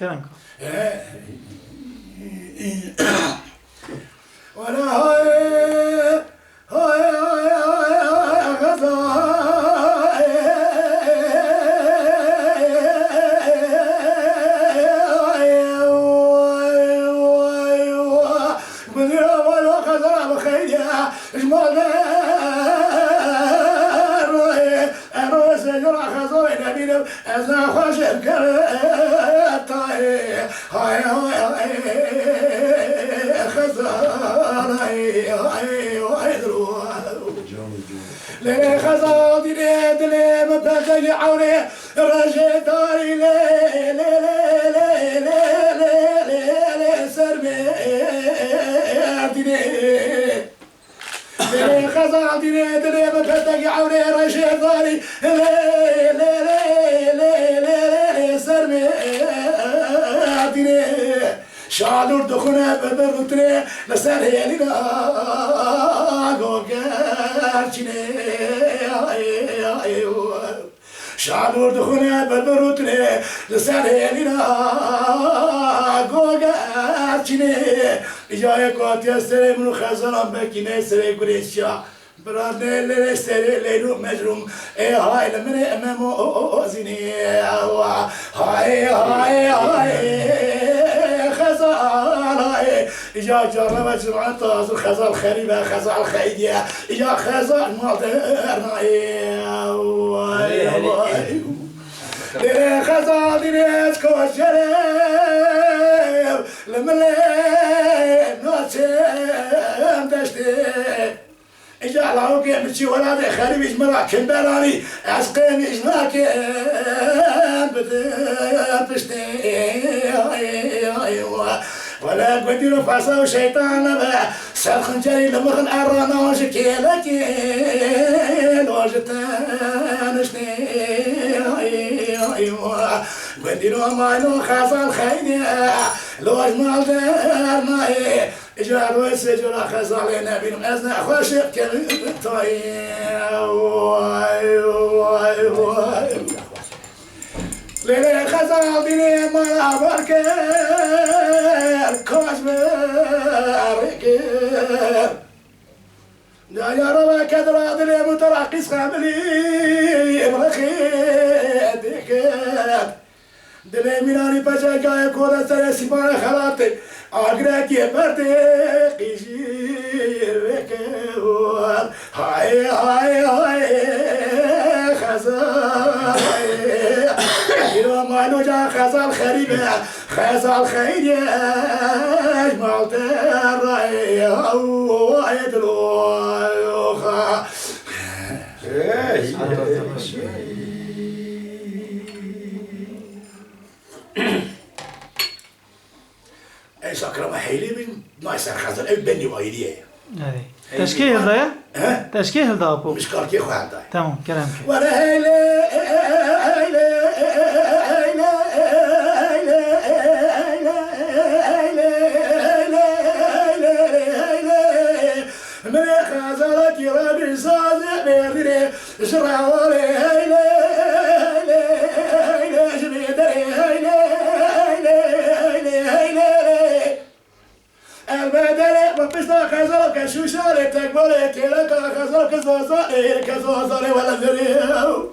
كلامك وانا هاي لي خزال دي دلي مبتدي عوري رجي داري لي لي لي لي لي لي لي سربي دي لي خزال دي دلي مبتدي عوري رجي داري لي لي لي لي لي سربي دي شالور دخونه ببرتره لسر هلینا گوگرچینه شالور دخونه ببرتره لسر هلینا گوگرچینه جای کوتی سر منو خزانم بکینه سر گریشیا برادر لری سر لیرو مجروم ای های لمن امامو زینی های های های خزال يا جربت جمعة تازو خزال خريبة خزال خيدية يا خزال مالتنا ليه خزال دينيس كوشريب لملي نوتشم دشتي إجا لو كان بتشي ولادي خريب إجمرا كنبراني عسقين إجناكي بتشتي ولا قدر فاسا وشيطان با سرخن جري لمخن عرانا وشكيلكي وجتانشني قدر ماينو خاصا الخيني لوج مال دارناي إجار ويسجر خزالي نبينم أزنا خوشب كنتاي ليلة خزال ديني ما بركر كوش بركر يا رب كدر ديني متراقص خاملي برخي ديكر ديني ميناني بجا جاي كورا سري سيبان خلاتي أغراكي بردي قيشير بكور هاي هاي هاي خزال يوم ما نجا خزال خريبة خزال خيري مالت الرأي وعيد الوخا اي سكر محيلي من ما يصير خزال اي بني وايديه تشكيل ذا تشكيل ذا ابو مش كاركي خوان ذا تمام كلامك ولا هيلي من خزالك ربي صادق بيري شراولي هيلي جبيدري هيلي البدل وبسنا خزالك شو شارك تقبلك لك خزالك زوزالي كزوزالي ولا ذريو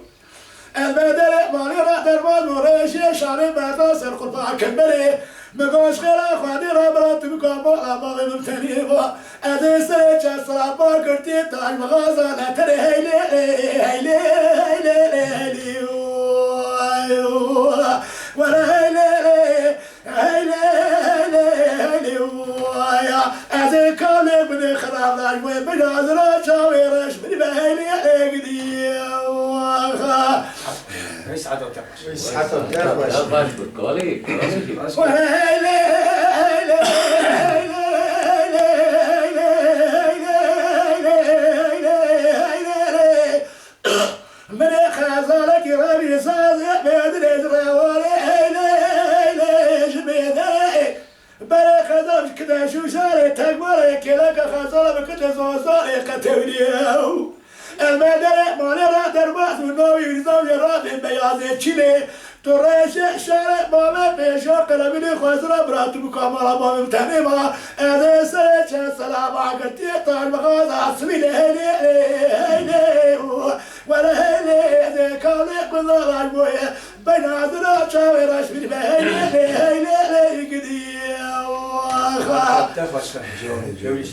البدل مالي راح دربان مريشي شاري بعد سر قربان كمبلي مقاش خلا خادي رابرات بكامو أبغي ممتنيبا أدي سريج الصلابا كرتي تاج مغازة لا تري هيلي هيلي هيلي هيلي ولا هيلي هيلي هيلي هيلي أدي كامل من خراب لاجوي بنازرة شاويرش من بهيلي هيلي يسعد وتربش يسعد وتربش باش بالكولي من خزالك ربي صادق بيدري زراولي جبيدي بلا خزال كذا شو شاري تقبل كذا خزال بكذا زوزالي قتوليو المدري مالي را درباس ونوي نظام يراد بياض تشيلي تريش شارع بابا بيشو قلبي خزرة برات بكامل بابا تنيما أنا سريش سلام عقتي طال بغاز عصمي لهلي ولا هلي كالي كل غايبويا بين عذرا شاور أشبي بهلي قدي تفشل جولي